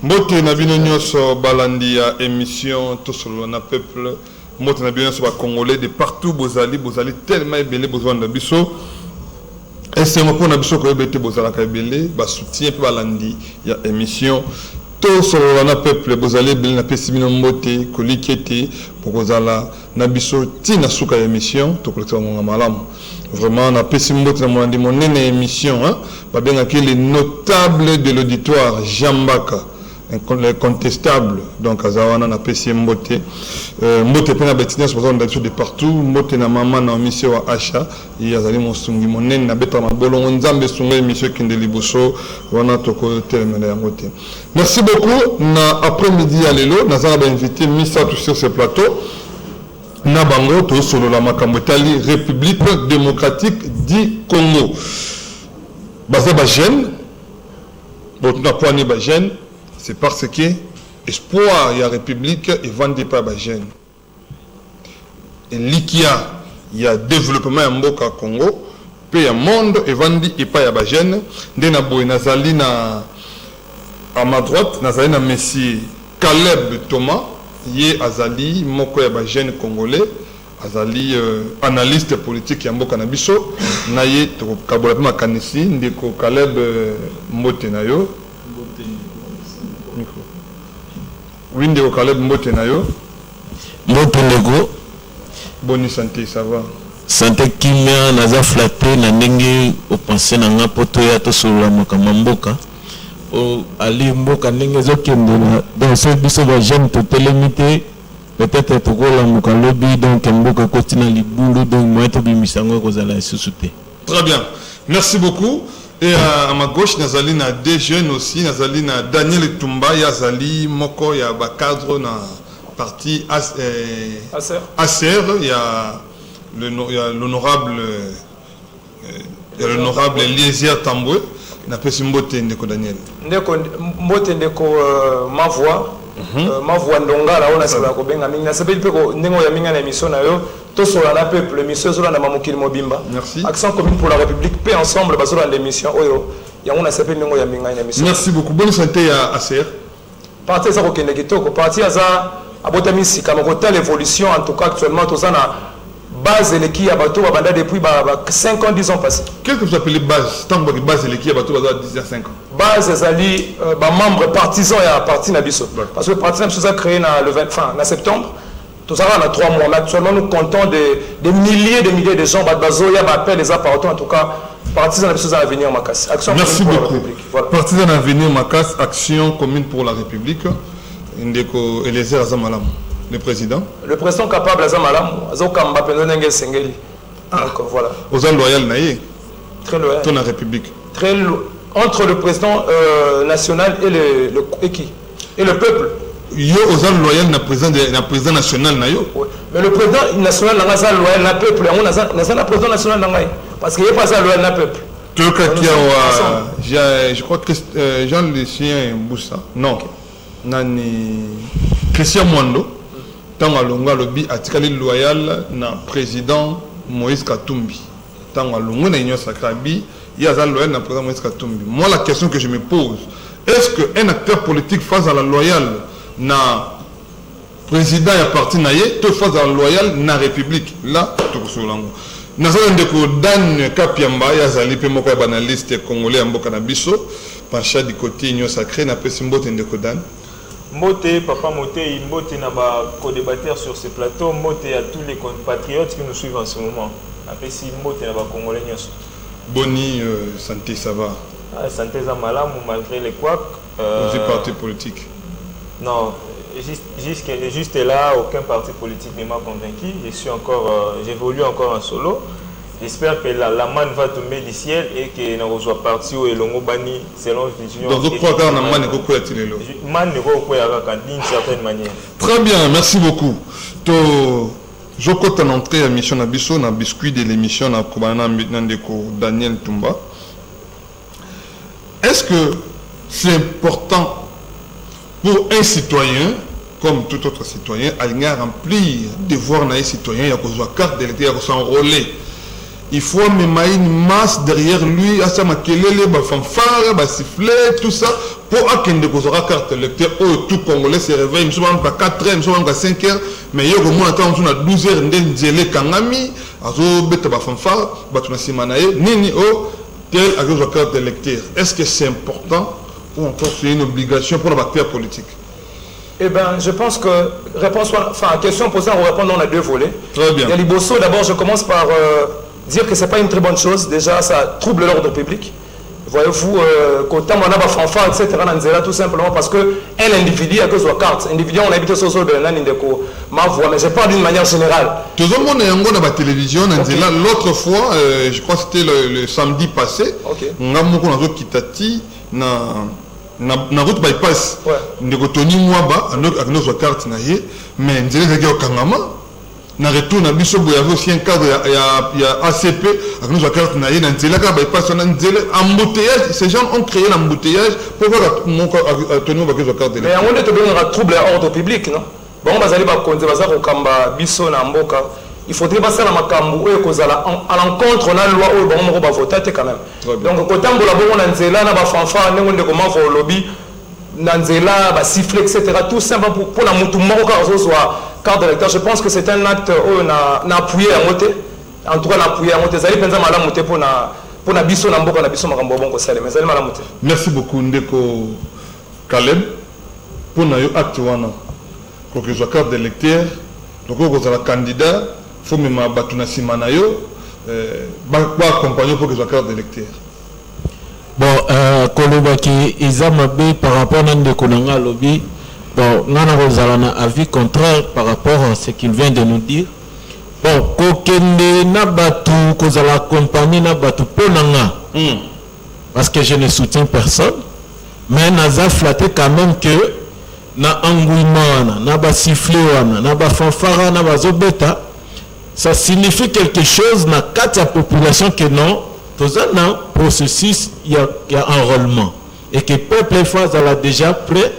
Mbote na bino nyonso balandi ya émission tout solo na peuple. Mbote na bino nyonso ba congolais de partout bozali tellement ebele besoin de biso. Et c'est mon point d'ambition que bete bozala ka ebele ba soutien pe balandi ya émission tout solo na peuple bozali ebele na pesi bino mbote kolikete pour bozala na biso tina suka émission to kolekta monga malamu. Vraiment na pesi mbote na molandi monene émission hein ba benga que les notables de l'auditoire Jambaka incontestable donc azawana na pesi mbote mbote pena betina sur de partout mbote na mama na mission wa Acha yazali monsungi monene na beta mabolo nzambe sunga émission kinde liboso wana toko telemena ya mbote. Merci beaucoup na après-midi à lelo nazala ba invité Missa tout sur ce plateau na bango to solo la makambo tali République démocratique du Congo baza ba jeune bon na poani ba jeune. C'est parce que espoir il y a République et vendé pas ba jeune. Et likia il y a développement en Mboka Congo, pays monde et vendé et pas ya ba jeune. Ndena boy nazali na à ma droite nazali na Messi Caleb Thomas, yé azali moko ya ba jeune congolais, azali analyste politique ya Mboka na biso, na yé to kabola ma kanisi ndeko Caleb mbote na yo. Winde au Caleb Mbote Nayo. Mbote Nego. Bonne santé, ça va. Santé qui m'a naza flatté na ndenge au pensé na nga poto ya to sur la makamamboka. O ali mboka ndenge zokende na dans ce biso ba jeune to télémité peut-être to ko la mboka lobby donc mboka kotina libulu donc moi to bimisango ko zala susute. Très bien. Merci beaucoup. Et à ma gauche, nazali na deux jeunes aussi, nazali na Daniel Tumba, yazali moko ya ba cadre na parti ACR, il y a l'honorable Eliezer Tambwe, na pesi mbote ndeko Daniel. Ndeko mbote ndeko ma voix ndonga la ona sala ko benga minga sabeli peko ndengo ya minga na émission na yo to sola na peuple émission sola na mamukili mobimba. Merci. Accent commune pour la République paix ensemble basola l'émission oyo ya ona sabeli ndengo ya minga na émission. Merci beaucoup. Bonne santé à ACR. Parti ça ko kende kitoko parti za abotami sika moko telle évolution en tout cas actuellement to ça na base l'équipe à bateau banda depuis 5 ans 10 ans passés. Qu'est-ce que vous appelez base? Tant que base l'équipe à bateau 10 à 5 ans. Base ezali membres partisans ya parti na biso parce que parti na biso a créé na le 20 fin na septembre. Tout ça on a 3 mois. Mais actuellement nous comptons des milliers de gens bazoya appellent les appartenants en tout cas partisans na biso à venir Makas. Action merci commune beaucoup. Pour la République. Voilà. Partisans à venir Makas, action commune pour la République. Ndeko Eliezer Azamalam. Le président capable à Zamalam, Azokamba Penonenge Sengeli. Donc voilà. Aux loyal naïe. Très loyal. Ton la République. Très entre le président national et qui et le peuple. Yo aux loyal na président national na yo. Oui. Mais le président national n'a pas loyal na peuple. On a le président national na parce qu'il n'est pas loyal na peuple. Je crois que Jean-Lucien Boussa. Non. Nani Christian Mwando. Tant à longa lobby atikali loyal na président Moïse Katumbi. Tant à longa na union sacrabi, il y a loyal na président Moïse Katumbi. Moi la question que je me pose, est-ce que un acteur politique face à la loyal na président ya parti na yé, tout face à la loyal na république là tout sur lango. Nazala ndeko Dan Kapiamba ya zali pe moko ya analyste congolais mboka na biso, pencha du côté union sacrée na pesi mbote ndeko Dan. Moté, papa Moté, Moté n'a pas co-débatteur sur ce plateau, Moté à tous les compatriotes qui nous suivent en ce moment. Après si Moté n'a pas congolais. Boni, santé, ça va? Santé, ça malam malgré les couacs. Vous êtes parti politique? Non, juste là, aucun parti politique ne m'a convaincu. J'évolue encore en solo. J'espère que la manne va tomber du ciel et que nous reçoit parti au Elongo Bani selon vision. Donc, vous croyez que la manne est quoi est-il là? Manne est quoi d'une certaine manière. Très bien, merci beaucoup. Je compte en entrée à mission Nabiso, na biscuit de l'émission na Kobana Ndeko Daniel Tumba. Est-ce que c'est important pour un citoyen, comme tout autre citoyen, à remplir devoir d'un citoyen, il y a besoin de carte d'électeur, il y a s'enrôler. Il faut même une masse derrière lui, à sa makelele, fanfare, sifflet, tout ça, pour akende kozora carte électeur tout congolais se réveille nous sommes à 4h nous sommes à 5h mais yo ko mona temps na 12h ndenzele kangami azo beta ba fanfare batu na simana ye nini tel a la carte électeur. Est-ce que c'est important ou encore c'est une obligation pour la bataille politique? Eh bien, je pense que question posée, on va répondre dans les deux volets. Très bien. Il y a Liboso, d'abord, je commence par dire que ce n'est pas une très bonne chose. Déjà, ça trouble l'ordre public. Voyez-vous, quand on a des fanfares, etc., tout simplement parce qu'un individu a que sa carte. Individu, on habite sur le ma voix, mais je parle d'une manière générale. Tout le monde est en la télévision. L'autre fois, je crois que c'était le samedi passé, on a beaucoup kitati na route bypass. Ndeko Tony Mwaba, avec notre carte, mais on dirait que Kangama. Na retour na biso il y avait aussi un cadre il y a ACP avec nos carte na yé na nzela ka bypass na nzela embouteillage ces gens ont créé l'embouteillage pour voir mon tenir avec nos cartes mais on est te donner un trouble à ordre public non bon bazali ba konze bazako kamba biso na mboka il faudrait passer la makambu et kozala à l'encontre na loi ou bon mo ba voter quand même donc ko tambola bon na nzela na ba fanfa ndenge ndeko ma vo lobby na nzela ba siffler etc tout simplement pour la mutu moko ka soit carte d'électeur. Je pense que c'est un acte où on a appuyé à monter. En tout cas, on a appuyé à monter. Zali penza mala monter pour na biso na mboka na biso makambo bon ko sale. Mais zali mala monter. Merci beaucoup Ndeko Caleb pour na yo acte wana. Ko que soit carte d'électeur, donc ko za la candidat, faut même batu na simana yo ba accompagner pour que soit carte d'électeur. Bon, kolobaki izamabe par rapport à Ndeko nanga lobby. Bon, nous avons un avis contraire par rapport à ce qu'il vient de nous dire. Bon, kokende na batu kozala accompagner na batu ponanga. Parce que je ne soutiens personne, mais naza flatté quand même que na angouimana, na ba siffler wana, na ba fanfara, na ba zobeta, ça signifie quelque chose na quatre population que non, dans un processus il y a enrôlement et que le peuple phase a déjà prêt.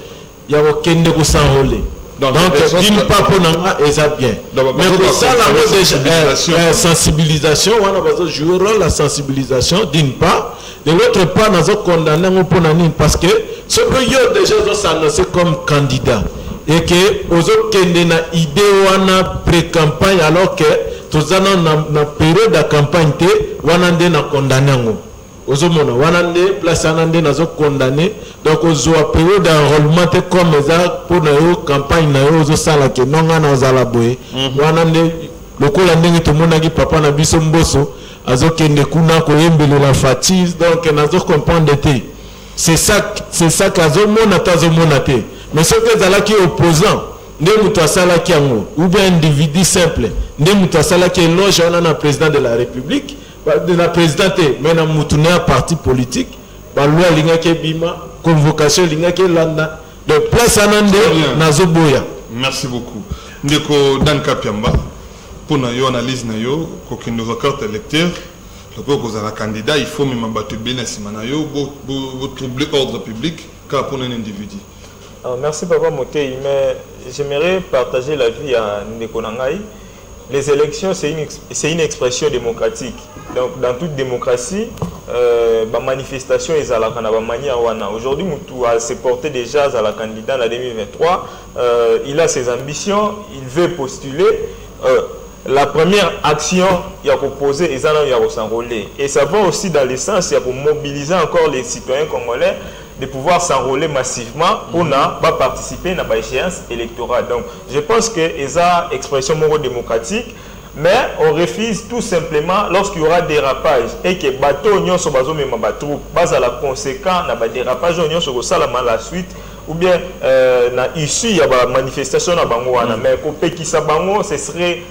Il y a aucun de s'enrôler. Donc, d'une part, pour nous, ça bien. Mais pour ça, la sensibilisation, on a joué la sensibilisation, d'une part. De l'autre part, nous avons condamné parce que ce que déjà annoncé comme candidat et que aux autres qui ont idée ou pré-campagne alors que tous avons une période de campagne, on a condamné. Ozomona wanande place anande nazo condamné donc ozoa période d'enrôlement comme ça pour na campagne na yo sala ke nonga na zala boye wanande lokola ndenge to monaki papa na biso mboso azokende kuna ko yembele la fatigue donc nazo comprendre te c'est ça qu'azomona tazomona te mais ce que zala qui opposant nde muto asala ki yango ou bien individu simple nde muto asala ki loge na président de la République de la présidente, mais dans un parti politique, la loi Lingake Bima, convocation Lingake Landa, de place Anande, Nazoboya. Merci beaucoup. Ndeko Danka Piamba, pour notre analyse, pour nos carte électeur, le candidat, il faut même battre bien Simanayo pour troubler l'ordre public, car pour un individu. Merci Papa Motei, mais j'aimerais partager la vie à Ndeko Nangai. Les élections, c'est une expression démocratique. Donc, dans toute démocratie, la manifestation est à la manière. Aujourd'hui, Moutou a se porté déjà à la candidat en 2023. Il a ses ambitions, il veut postuler. La première action, il a proposé, il a s'enrôler. Et ça va aussi dans le sens, il a pour mobiliser encore les citoyens congolais de pouvoir s'enrôler massivement pour pas participer à l'échéance électorale. Donc, je pense que c'est une expression démocratique, mais on refuse tout simplement lorsqu'il y aura dérapage et que les bateaux sont basés la conséquence na dérapage sont salama la suite ou bien ici il y a une manifestation na bango mais kopé qui sa bango ce serait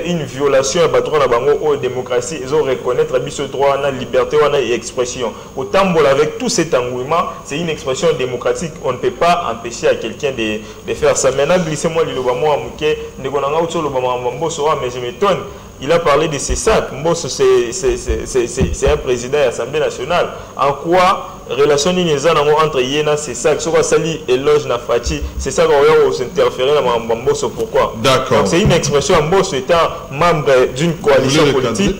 une violation à droit na bango aux démocratie ils ont reconnaître biso droit na liberté et expression autant avec tout cet engouement c'est une expression démocratique on ne peut pas empêcher à quelqu'un de faire ça maintenant glissez-moi liloba moi muke ndekonanga utso loba mamboso mais je m'étonne. Il a parlé de ces sacs. Mbosso, c'est un président de l'Assemblée nationale. En quoi relation entre Yéna et ces sacs? Soit Sali éloge na Fati, c'est ça qu'on va s'interférer dans Mbosso. Pourquoi? D'accord. C'est une expression. Mbosso étant membre d'une coalition politique.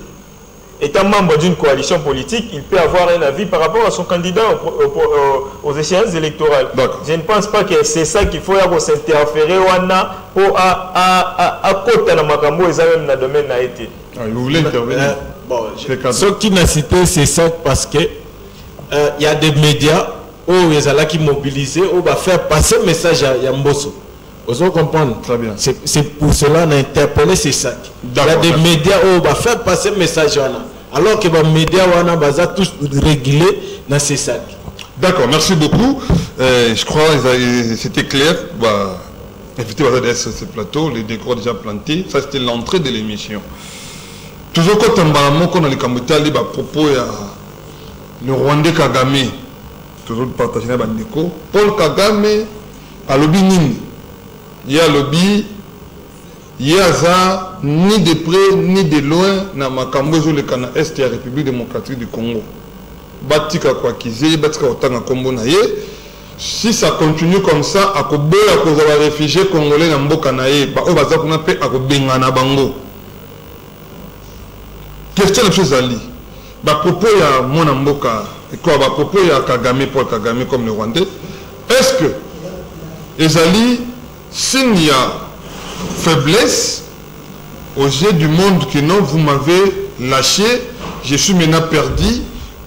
étant membre d'une coalition politique, il peut avoir un avis par rapport à son candidat aux échéances électorales. Je ne pense pas que c'est ça qu'il faut s'interférer pour à côté de Makambo et ça même dans le domaine a été. Vous voulez intervenir? Ce qui n'a cité, c'est ça parce que il y a des médias où ils sont là qui mobilisent, où va faire passer le message à Yamboso. Vous comprenez? Très bien. C'est pour cela qu'on a interpellé ces sacs. Il y a des médias où on va faire passer le message. Alors que les médias sont tous régulés dans ces sacs. D'accord, merci beaucoup. Je crois que c'était clair. Invité sur ce plateau, les décors déjà plantés. Ça, c'était l'entrée de l'émission. Toujours quand on a les Kambutali, à propos le Rwandais Kagame, toujours partagé dans le déco. Paul Kagame, à l'Obinine. Il y a lobby, il y a ça, ni de près, ni de loin, dans Makambo, le Cana Est et la République démocratique du Congo. Batika kwa Kizé, Batika Otanga Kombo Naye. Si ça continue comme ça, à Kobo, à cause des réfugiés congolais dans Mboka Naye, on va dire qu'on a fait à Kobengana Bango. Question de choses à lire. À propos de mon Mboka, à propos de Kagame, Paul Kagame comme le Rwandais, est-ce que les alliés, s'il y a faiblesse au jet du monde que non, vous m'avez lâché, je suis maintenant perdu,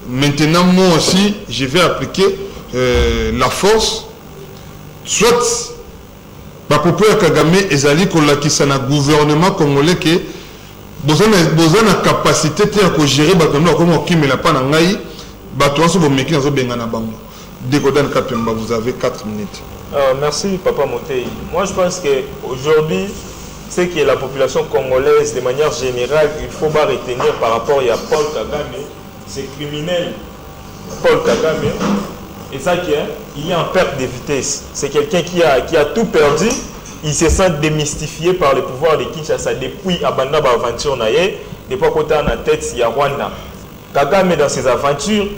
maintenant moi aussi, je vais appliquer la force, soit, par propos de Kagame, les alliés qui sont dans le gouvernement congolais, que besoin de capacité de gérer, vous avez 4 minutes. Merci Papa Montey. Moi je pense qu'aujourd'hui, ce que la population congolaise de manière générale, il faut pas retenir par rapport à Paul Kagame, c'est criminel. Paul Kagame, et ça il est en perte de vitesse. C'est quelqu'un qui a tout perdu. Il se sent démystifié par le pouvoir de Kinshasa depuis Abanda Aventure Naye, depuis côté en tête il y a Rwanda. Kagame dans ses aventures,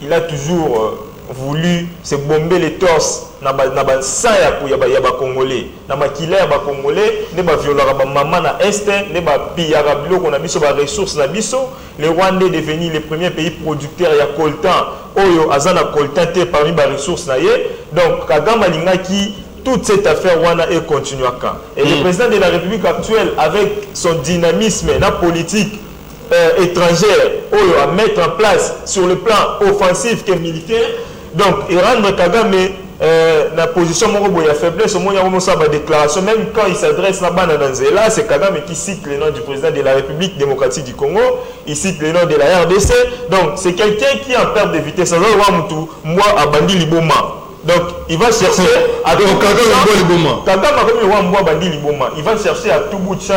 il a toujours voulu se bomber les torses na ba saya pour yaba congolais na makila ya congolais ne ba violer ba maman na est ne ba pillera biloko na biso ba ressources na biso. Le Rwanda est devenu le premier pays producteur ya coltan oyo azana coltan te parmi ba ressources na ye. Donc Kagame alingaki toute cette affaire wana est continue à quand. Et le président de la République actuelle avec son dynamisme na politique étrangère oyo à mettre en place sur le plan offensif que militaire. Donc, il rendre Kagame la position de faiblesse, au moins il y a une déclaration, même quand il s'adresse à Bananzela, c'est Kagame qui cite le nom du président de la République démocratique du Congo, il cite le nom de la RDC. Donc, c'est quelqu'un qui est en perte de vitesse. Moi, à Bandi Liboma. Donc, il va chercher à tout bout il va chercher à tout bout de champ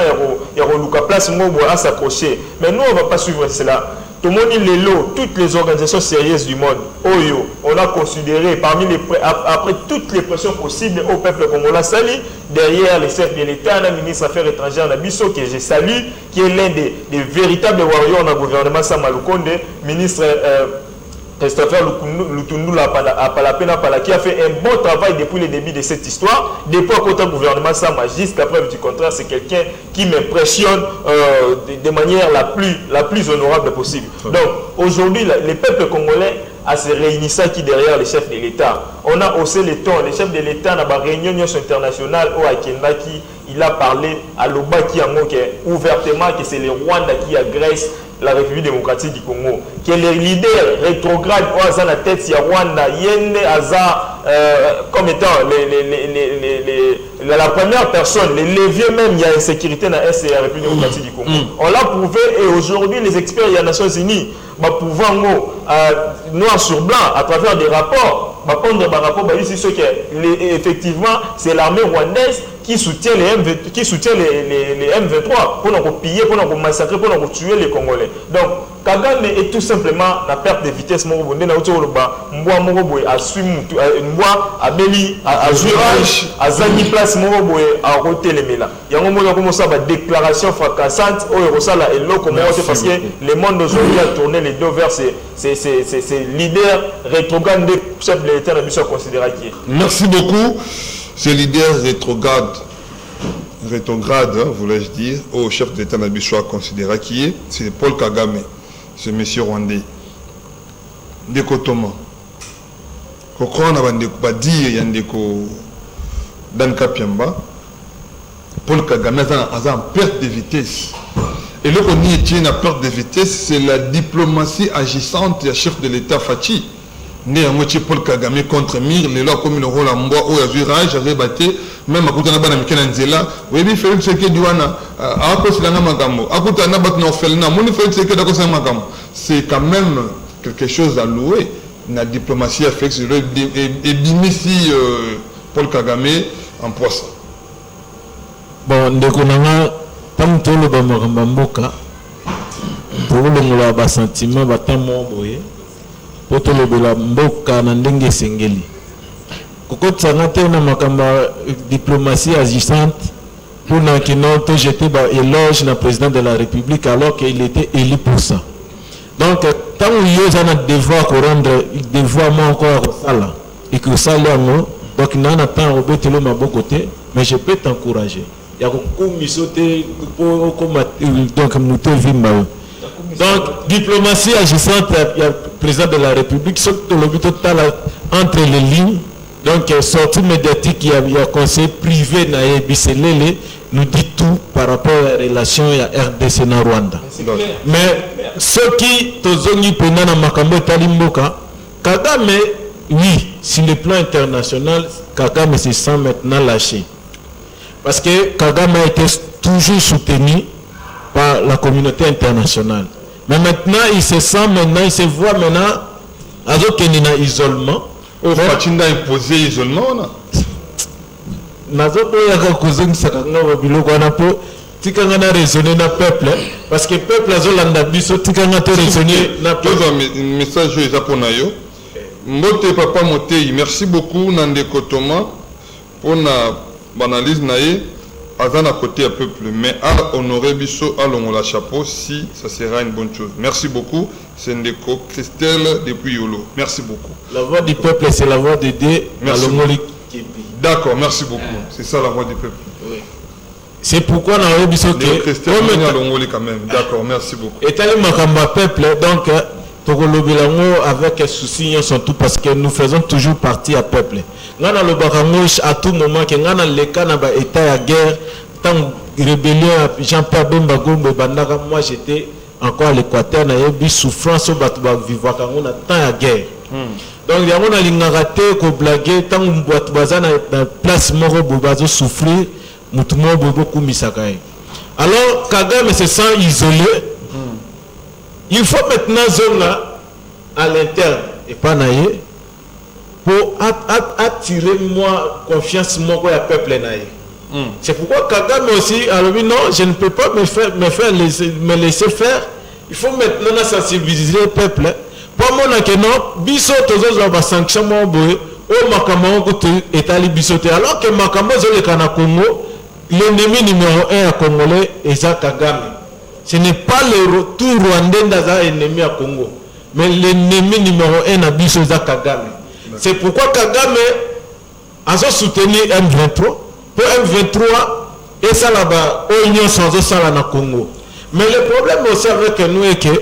et à place à s'accrocher. Mais nous, on ne va pas suivre cela. Tout le monde les lots, toutes les organisations sérieuses du monde, Oyo, on a considéré parmi après toutes les pressions possibles au peuple congolais sali, derrière les chefs de l'État, le ministre des Affaires étrangères Nabiso, que je salue, qui est l'un des véritables warriors dans le gouvernement Samalukonde, ministre Christopher Lutundula qui a fait un bon travail depuis le début de cette histoire. Depuis le gouvernement Sama, jusqu'à preuve du contraire, c'est quelqu'un qui m'impressionne de manière la plus honorable possible. Donc aujourd'hui, le peuple congolais a se réuni qui derrière les chefs de l'État. On a haussé les tons. Les chefs de l'État dans la réunion internationale au Akendaki, il a parlé à l'Obaki ouvertement que c'est le Rwanda qui agresse la République démocratique du Congo, que les leaders rétrogrades ont la tête de Rwanda, Yende Aza, comme étant la première personne, les leviers même, il y a insécurité dans la République démocratique du Congo. On l'a prouvé et aujourd'hui les experts des Nations Unies pouvoir noir sur blanc à travers des rapports, effectivement c'est l'armée rwandaise qui soutient les M23 pour nous piller, pour nous massacrer, pour nous tuer les Congolais. Donc Kagame est tout simplement la perte de vitesse. Mokobonde na uto loba mbwa mokoboye asui mutu mbwa abeli azurage azangi place mokoboye a rotelemela. Yango moyo comme ça ba déclaration fracassante oyo rosala eloko mo parce que le monde aujourd'hui a tourné les dos vers ces leaders rétrogrades de chef de l'État na biso considéré qui. Merci beaucoup. Ces leaders rétrogrades, voulais-je dire, au chef d'État Nabisoa considéré qui est, c'est Paul Kagame. ce monsieur rwandais. Ndeko Thomas. Kokron a dire Yandeko Dan Kapiamba. Paul Kagame a en perte de vitesse. Et là qu'on y tient à perte de vitesse, c'est la diplomatie agissante du chef de l'État Fachi. Né à moitié Paul Kagame contre Mir, les lois comme le rôle en bois, où il y a vu rage, j'avais battu, même à côté de la Mikelanzela, oui, il fait ce que Douana, à cause de la Magambo, à côté de la Batnofelna, il fait ce que de Magambo. C'est quand même quelque chose à louer. La diplomatie a fait que et bimisi Paul Kagame en poisson. Bon, ndekonanga tant que le bamboka pour le sentiment batamo boye pour le bamboka na ndenge sengeli kokotanga te na makamba diplomatie agissante pour na kinoto jeter ba éloge na président de la République alors qu'il était élu pour ça. Donc tant que a un devoir de rendre devoir encore ça là et que ça là non donc nana pas robetelo mabokote mais je peux t'encourager. Donc, diplomatie agissante, il y a le président de la République, surtout le but total entre les lignes. Donc, sortie médiatique, il y a conseil privé, nous dit tout par rapport à la relation à RDC na Rwanda. Mais ceux qui tozongi pena na makambo talimboka, Kagame, oui, sur le plan international, Kagame se sent maintenant lâché. Parce que Kagame a été toujours soutenu par la communauté internationale. Mais maintenant, il se sent maintenant, il se voit maintenant avec un isolement. Au Fatinda imposé isolement, on a. Raisonner na peuple parce que peuple azolanda biso tikanga te raisonner na peuple. Un message japonayo. Mbote papa Motei, merci beaucoup Nandeko Thomas pour la analyse naïe à la côté un peuple, mais à honorer Bisso à l'ongola chapeau si ça sera une bonne chose. Merci beaucoup, c'est Ndeko Christelle depuis Yolo. Merci beaucoup. La voix du peuple, c'est la voix de Dieu. D'accord, merci beaucoup. C'est ça la voix du peuple. Oui. C'est pourquoi on a Bisso que Christelle à l'ongoli quand même. D'accord, merci beaucoup. Et t'as le peuple, donc avec souci surtout parce que nous faisons toujours partie à peuple. Ngana le barangoche à tout moment que ngana le kana ba état à guerre tant rébellion Jean-Pierre Bemba Gombe bandaka moi j'étais encore à l'Équateur na yebi souffrance au batu ba vivre quand on a tant à guerre. Donc ya on a lingaraté ko blaguer tant batu bazana na place moro bobazo souffrir mutumo bobo kumisaka. Alors Kagame se sent isolé. Il faut maintenant zone là à l'interne et pas naïe pour attirer moi confiance moi à peuple naïe. C'est pourquoi Kagame aussi alors non je ne peux pas me laisser faire. Il faut maintenant sensibiliser le peuple. Pour moi que non biso tozo ba sanction mo boy o makamo ko etali biso te alors que makamo zo le kana Congo l'ennemi numéro 1 à Congolais est Kagame. Ce n'est pas le retour rwandais dans un ennemi à Congo, mais l'ennemi numéro 1 à Bisso Kagame. C'est pourquoi Kagame a soutenu M23 pour M23 et ça là-bas, Union sans ça là dans Congo. Mais le problème aussi avec nous est que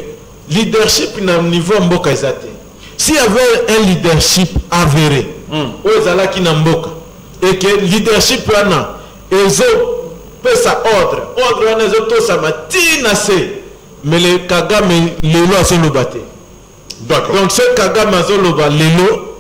leadership n'a niveau Mboka Ezate. S'il y avait un leadership avéré, aux Alaki Namboka, et que leadership là, ils ont peut ça ordre les autres ça m'a tinacé mais le Kagame lelo a solo batté. D'accord. Donc ce Kagame a solo batté lelo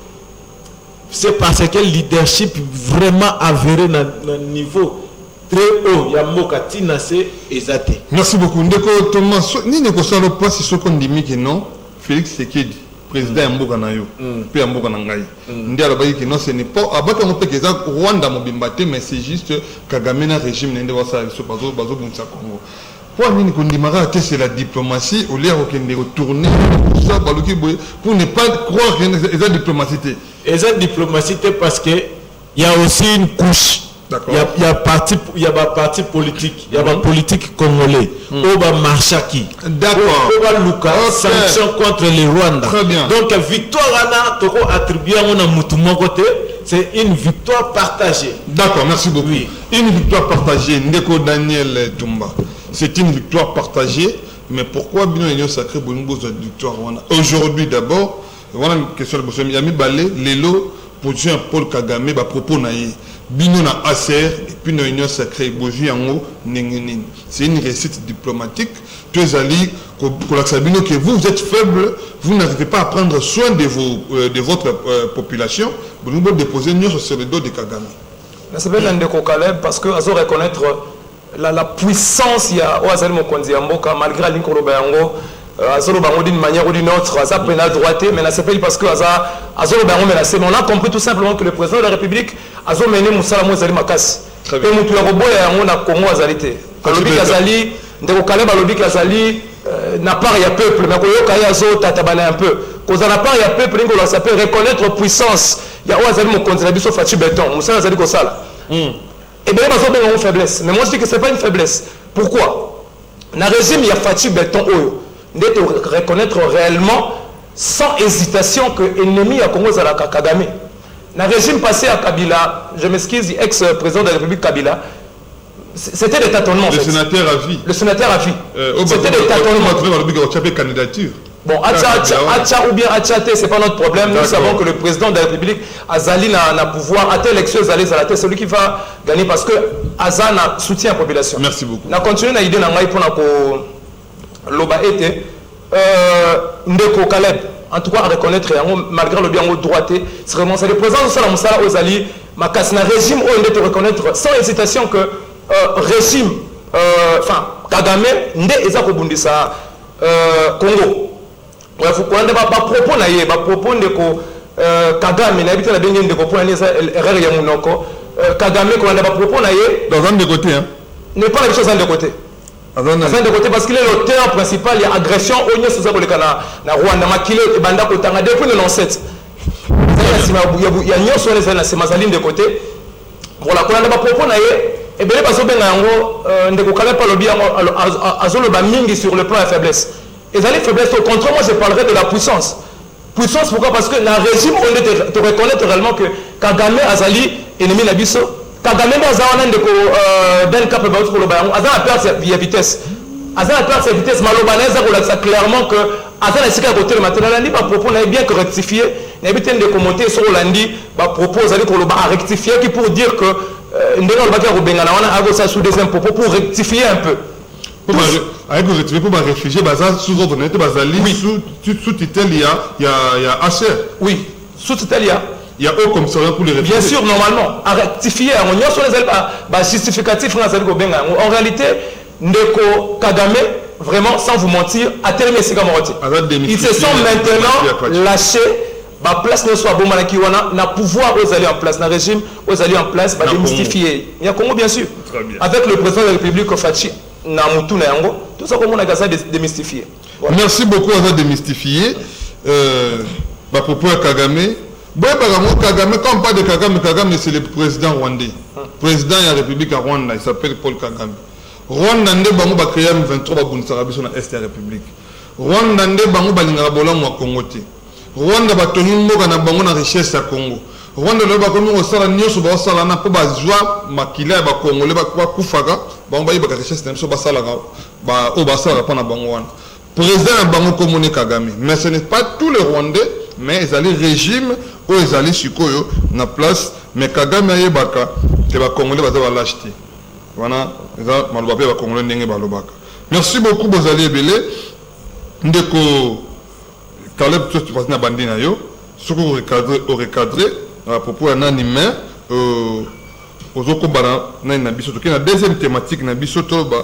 c'est parce que le leadership vraiment avéré dans niveau très haut ya moka tinacé ezate. Merci beaucoup Ndeko Thomas ni ne ko salo pas si soko ndimi que non Félix Sekedi président ya mboka na yo pe ya mboka na ngai ndi alobaki que non ce n'est pas abaka mo pe que ça Rwanda mobimba te mais c'est juste Kagame na régime nende wasa so bazo bunsa Congo pour nini ko ndimaka te c'est la diplomatie au lieu de retourner ça baluki pour ne pas croire que c'est la diplomatie et cette diplomatie parce que il y a aussi une couche. Il y a parti politique, il y a la politique congolais, Oba Marchaki, Oba Luka, sanction contre les Rwandais. Très bien. Donc victoire Anna Toko attribué à mon côté, c'est une victoire partagée. D'accord, merci beaucoup. Oui. Une victoire partagée, Ndeko Daniel Tumba. C'est une victoire partagée mais pourquoi bino union sacrée bongo de victoire aujourd'hui d'abord voilà une question de monsieur Yami Balé lelo position Paul Kagame ba propos na ye bino na ACR et puis na union sacrée boji yango nengeni c'est une réussite diplomatique tous ali bino que vous êtes faible vous n'arrivez pas à prendre soin de votre population vous nous déposer sur le dos de Kagame. C'est bien Ndeko Caleb parce que azo reconnaître la puissance ya Oazali Mokonzi Mboka malgré l'incroyable yango azolo bango d'une manière ou d'une autre ça prend à droite mais là c'est pas parce que azolo bango menacé mais on a compris tout simplement que le président de la République azo mené Moussala Mozali Makasi et mutu ya roboya yango na Congo azalité alobi Kazali Ndeko Caleb alobi Kazali n'a pas ya peuple mais koyoka ya azo tatabana un peu cause na part ya peuple ngo ça peut reconnaître puissance ya Oazali Mokonzi na biso Fachi Beton Moussala azali ko sala et bien ils ont une faiblesse mais moi je dis que c'est pas une faiblesse pourquoi dans le régime il y a Fachi Beton oyo de reconnaître réellement sans hésitation que l'ennemi à Congo Zalaka Kagame. Dans le régime passé à Kabila, je m'excuse, ex-président de la République Kabila, c'était des tâtonnements. Le sénateur a vie. Le sénateur a vie. C'était des tâtonnements. Candidature. Bon, Atcha ou bien Atchaté, ce n'est pas notre problème. Nous savons que le président de la République, Azali, n'a pouvoir. À telle élection, Azali, c'est celui qui va gagner parce que Azan soutient la population. Merci beaucoup. On continue à l'idée pour Loba était Ndeko Caleb en tout cas à reconnaître malgré le bien au droité c'est vraiment c'est le président de Salam Moussala Ozali Makasi na régime où on doit reconnaître sans hésitation que régime enfin Kagame nde eza ko bundisa Congo ouais faut qu'on ba propos na ye ba propos ndeko Kagame na habité la bengi ndeko pour na erreur ya munoko Kagame ko ba propos na ye dans un de côté hein n'est pas la chose de côté de côté parce qu'il est l'auteur principal il y a agression au niveau social na Rwanda makile et banda kotanga depuis le 97 il y a nyo sur les c'est mazaline de côté voilà qu'on a pas propos na et bien parce que ben yango ndeko kala pas lobby azolo ba mingi sur le plan de faiblesse et dans les faiblesses au contraire moi je parlerai de la puissance pourquoi parce que dans le régime on te reconnaître réellement que Kagame azali ennemi na biso Kagame azawana ndeko ben cap ba ko loba yango azana perdre via vitesse azana perdre vitesse malobaneza ko la clairement que azana sika côté le matin lundi ba propos na bien que rectifier na bitene de commenter sur lundi ba propose ali ko loba à rectifier qui pour dire que ndeko le baka ko bengana wana ago ça sous deuxième propos pour rectifier un peu avec vous rectifier pour réfugier baza sous ordre n'était bazali sous titel il y a HR oui sous titel il y a au commissariat pour les réfugiés. Bien sûr, normalement, à rectifier, on y a sur les justificatifs en réalité, Ndeko Kagame, vraiment, sans vous mentir, a terminé ses camarades. Ils se sont maintenant lâchés, la place ne soit bon, na pouvoir aux alliés en place, na régime aux alliés en place, va démystifier. Il y a Congo, bien sûr. Avec le président de la République, Fachi, na Moutou na Yango, tout ça, comment on a gazé démystifier. Merci beaucoup à démystifier. Propos à Kagame. Kagame, quand on parle de Kagame, Kagame c'est le président rwandais. Président de la République à Rwanda, il s'appelle Paul Kagame. Rwanda nde bango ba créé 23 ba bunsaka biso na est de la République. Rwanda nde bango ba lingaka bolango wa Congo te. Rwanda ba toni mboka na bango na richesse ya Congo. Rwanda le ba komi osala nyoso ba osala na po ba zwa makila ba Congolais ba kufaka, bango ba yeba richesse na biso ba sala ba o ba sala pa na bango wana. Président bango komone Kagame, mais ce n'est pas tous les Rwandais mais ils allaient régime ou ils allaient sikoyo na place mais Kagame ayebaka te ba Congolais baza ba l'acheter wana za malobapé ba Congolais ndenge ba lobaka. Merci beaucoup bozali ebele ndeko Caleb tout tu passer na bandina yo soko recadrer à propos na nime ozoko bana na biso to na deuxième thématique na biso to ba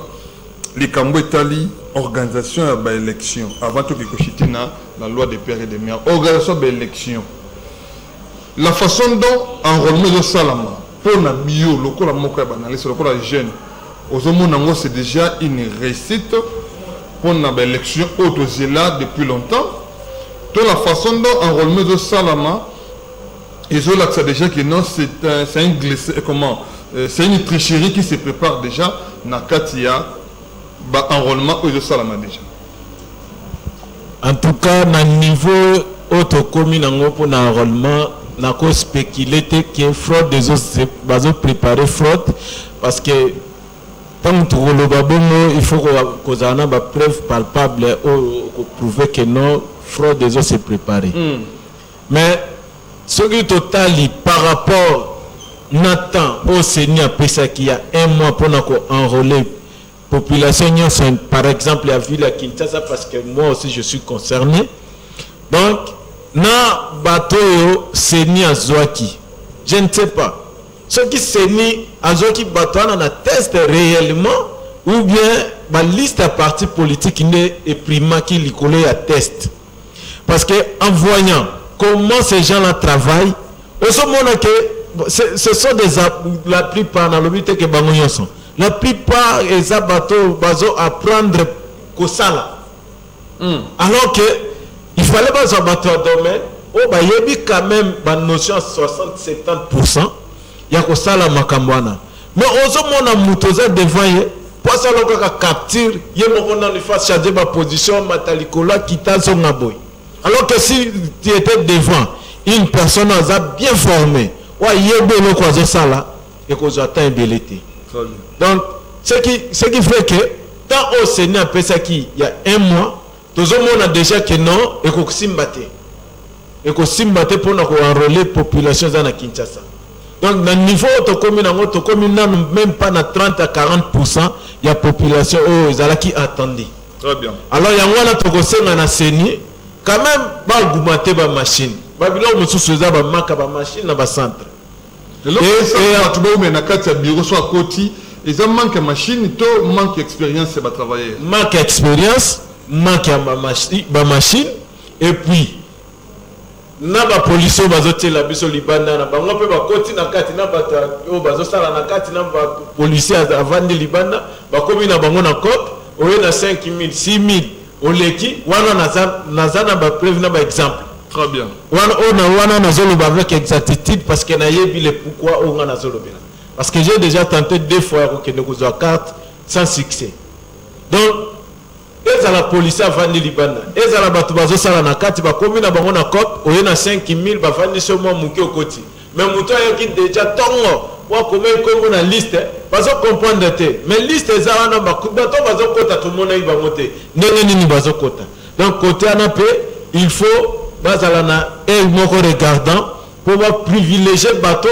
likambo etali organisation ya élection avant tout que chiti na la loi des pères et des mères organisation de élection la façon dont enrôlement de salama pour na bio lokola moko ya banaliste lokola jeune ozomona ngo c'est déjà une réussite pour na élection autozela depuis longtemps de la façon dont enrôlement de salama ils ont là déjà que non c'est un glissé comment c'est une tricherie qui se prépare déjà na katia ba enrôlement de salama déjà. En tout cas, na niveau auto commune pour l'enrôlement, n'a qu'à spéculer que fraude des autres, préparer fraude parce que tant que il faut qu'on ait une preuve palpable pour prouver que non, fraude des autres s'est préparée. Mais ce qui est total par rapport Nathan au Seigneur, il y a un mois pour enrôler la population, par exemple, la ville à Kinshasa, parce que moi aussi je suis concerné. Donc, na bateau Seigneur Zouaki, je ne sais pas. Ce qui Seigneur Zouaki bateau on a testé réellement ou bien la liste de partis politiques est prima qui l'icole à test. Parce que en voyant comment ces gens-là travaillent, on se montre que ce sont la plupart dans le que bangoyon sont. La plupart des bateaux bazo apprendre que ça là. Alors que il fallait pas un bateau domaine, il y a quand même une notion 60-70%. Il y a que ça la makambwana. Mais on se montre mutoza devant pour ça l'on capture, il y a mon on face changer ma position matalikola qui t'a son aboy. Alors que si tu étais devant une personne bien formée, il y a bien le quoi ça là et qu'on attend une belleté. Donc ce qui fait que tant au Seigneur ça qui il y a un mois, tout le monde a déjà que non et qu'on s'imbatte. Et qu'on s'imbatte pour enrôler la population dans Kinshasa. Donc dans le niveau de commune, même pas dans 30 à 40%, il y a la population qui attendait. Très bien. Alors il y a un na Seni quand même ba augmenter ba machine. Ba bilo musu soza ba maka ba machine na ba centre. Et tu vas où na kati ya bureau soit côté, ils ont manque de machine, to manque d'expérience c'est ba travailler. Manque d'expérience, manque ba machine et puis na ba police bazote la biso libanda na bango pe ba koti na kati na bata o bazosala na kati na ba policier avant de libanda ba komi na bango na cop oye na 5000 6000 oleki wana nazana ba preuve na ba exemple. Très bien. Wana nazolo ba avec exactitude parce que na yebi le pourquoi on a nazolo bien. Parce que j'ai déjà tenté 2 fois que nous avons carte sans succès. Donc et à la police avant de Libana et à la batubazo sala na kati ba komi na bango na cop oye na 5000 ba vandi sur moi muke okoti. Mais muto qui déjà tongo wa comme comme na liste bazo comprendre te mais liste za wana ba bato bazo kota tout monde ba monter ndenge nini bazo kota. Donc côté anapé il faut bazala na et moko regardant pour privilégier bateau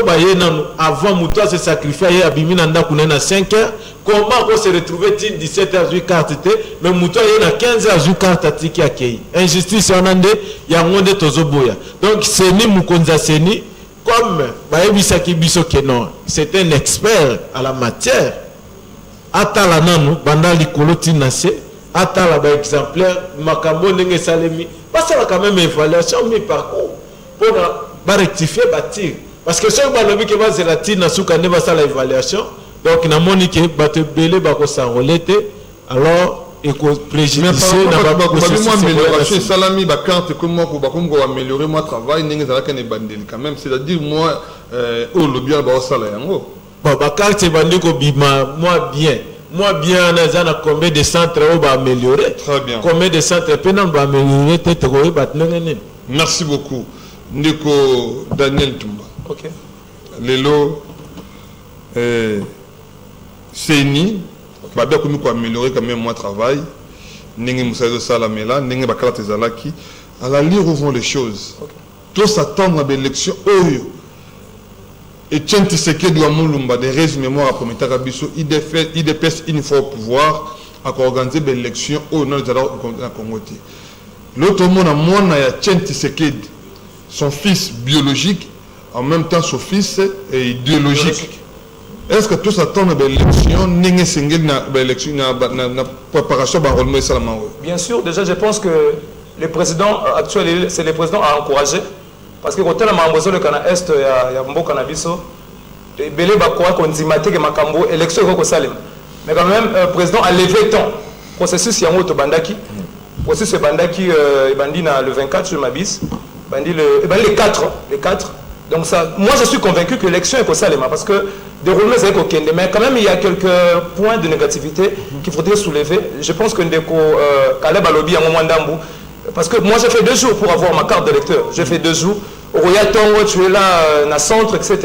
avant muto se sacrifier à bimina ndaku na 5 heures. Comment on se retrouver 17 heures jouer carte mais muto na 15 heures jouer carte tiki akei. Injustice onande ya ngonde tozoboya. Donc c'est ni mukonza seni comme bayebisaki biso ke non, c'est un expert à la matière. Atala nanu banda likolo tinase atala ba exemplaire makambo ndenge salemi. Parce que quand même évaluation mi parcours pour rectifier bâtir parce que ceux qui ont fait la tine na ne va pas l'évaluation donc na monique bato belé ba ko s'enrôler alors et ko préjudicer na ba ko amélioration salami ba carte comment ko ba ko améliorer moi travail ninga za ka ne bandeli quand même c'est-à-dire moi au lobby ba sala yango ba carte bandi ko bima moi bien na combien de centres on va améliorer. Très bien. Combien de centres pendant va améliorer tete ko ba nene. Merci beaucoup. Ndeko Daniel Tumba. OK. Lelo Seni ba bien que nous améliorer quand même moi travail. Ningi musazo salamela, ningi ba carte zalaki. À la lire où vont les choses. OK. Tout s'attend à l'élection oyo. Et tiens, tu sais que doit Moulumba des résumés mémoire à Comité Rabiso, il dépêche une fois au pouvoir à organiser des élections au nord de la Congo. L'autre monde a moins à Tien Tshisekedi, son fils biologique, en même temps son fils idéologique. Est-ce que tout s'attend à l'élection, n'est-ce pas l'élection, na préparation de l'enrôlement Salamao? Bien sûr, déjà je pense que le président actuel, c'est le président à encourager. Parce que quand on a mambozo le Cana Est, il y a beaucoup de cannabis. Et belé bakwa konzimate ke makambo élection ko salem. Mais quand même le président a levé temps. Processus yango to bandaki. Processus bandaki bandi na le 24 je m'abisse. Bandi le 4, Donc ça moi je suis convaincu que l'élection est ko salem parce que déroulement c'est ko kende mais quand même il y a quelques points de négativité qu'il faudrait soulever. Je pense que ndeko Kaleb Alobi en moment d'ambu. Parce que moi j'ai fait 2 jours pour avoir ma carte d'électeur. J'ai fait 2 jours. Au Roya Tongo, tu es là, dans le centre, etc.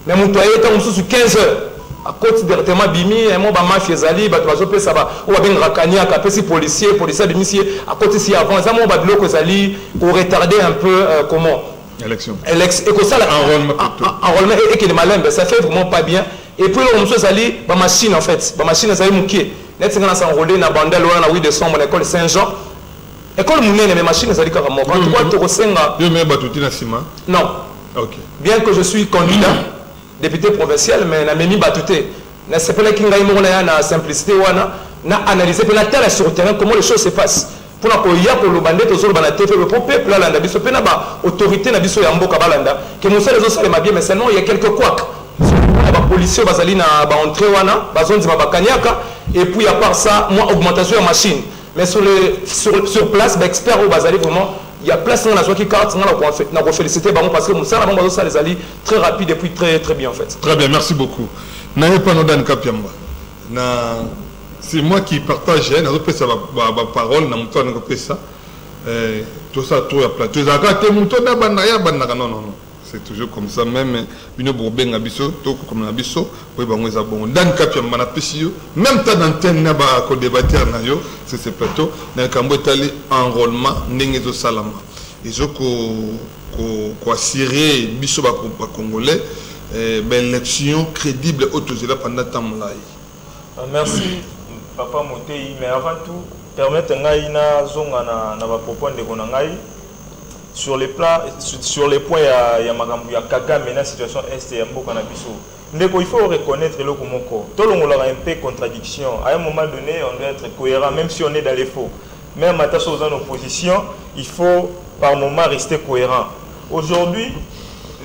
Mais mon toyer est sous 15 heures. à côté directement bimi et moi mafia zali ba to pe ça va on va bien rakania ka pesi policier bimi à côté si avant ça moi ba biloko zali pour retarder un peu comment élection et que ça enrôlement et que les malins ça fait vraiment pas bien et puis le monsieur zali ba machine en fait ba machine zali mukie net ngana s'enrôler na bandel wana na 8 décembre à l'école Saint-Jean école munene mais machine zali ka mo quand toi to kosenga yo me batuti na sima non OK bien que je suis candidat député provincial mais na memi batouté na sepela kinga imo na simplicité wana na analyser pe na terre sur le terrain comment les choses se passent pour na ko ya ko lobande to zolo bana tefe le peuple là landa biso pe na ba autorité na biso ya mboka balanda que mon seul réseau ma bien mais seulement il y a quelques couacs ba policiers bazali na ba entrée wana bazonzi ba kanyaka et puis à part ça moi augmentation de machine mais sur place ba expert au bazali vraiment il y a place dans la joie qui carte on a félicité parce que Moussa avant ça les alliés très rapide et puis très bien en fait. Très bien, merci beaucoup. N'ayez pas nos dan kapiamba. C'est moi qui partage na repé ça ba parole na muto na repé ça tout ça tout à plateau. Ça ka te muto na banaya banaka non. C'est toujours comme ça même bino bourbenga biso to comme na biso oui bango za bon dan kapiamba na pesio même ta d'antenne na ba ko débattre na yo c'est ce plateau na kambo tali enrôlement ndenge salama ils ont ko assurer biso ba congolais élection crédible autorisée pendant temps là. Merci papa Motei mais avant tout permettre ngai na zonga na ba propos de konangai sur les points il y a Kagame dans la situation est ya mboka na biso. Ndeko il faut reconnaître le komoko. Tout le monde a un peu contradiction. À un moment donné, on doit être cohérent même si on est dans les faux. Même à ta chose en opposition, il faut par moment rester cohérent. Aujourd'hui,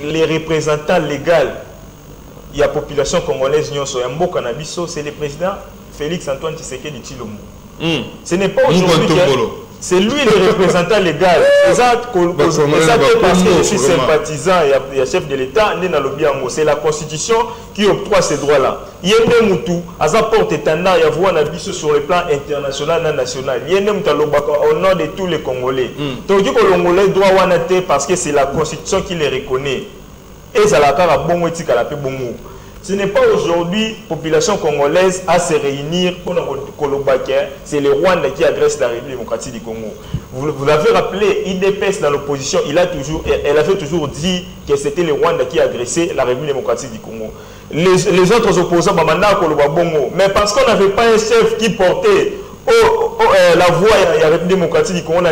les représentants légaux, il y a population congolaise nyonso ya mboka na biso, c'est le président Félix Antoine Tshisekedi Tshilombo. Ce n'est pas aujourd'hui c'est lui le représentant légal. Parce que je suis sympathisant et chef de l'État, c'est la Constitution qui octroie ces droits-là. Il y a un moutou, à sa porte étendard, il y a un abysse sur le plan international et national. Il y a un moutou au nom de tous les Congolais. Donc, les Congolais doivent en parce que c'est la Constitution qui les reconnaît. Et ça la bon éthique à la paix bon. Ce n'est pas aujourd'hui la population congolaise à se réunir pour Kolobaké. C'est le Rwanda qui agresse la République démocratique du Congo. Vous l'avez rappelé, IDPS dans l'opposition, elle avait toujours dit que c'était le Rwanda qui agressait la République démocratique du Congo. Les autres opposants, mais parce qu'on n'avait pas un chef qui portait la voix de la République démocratique du Congo, il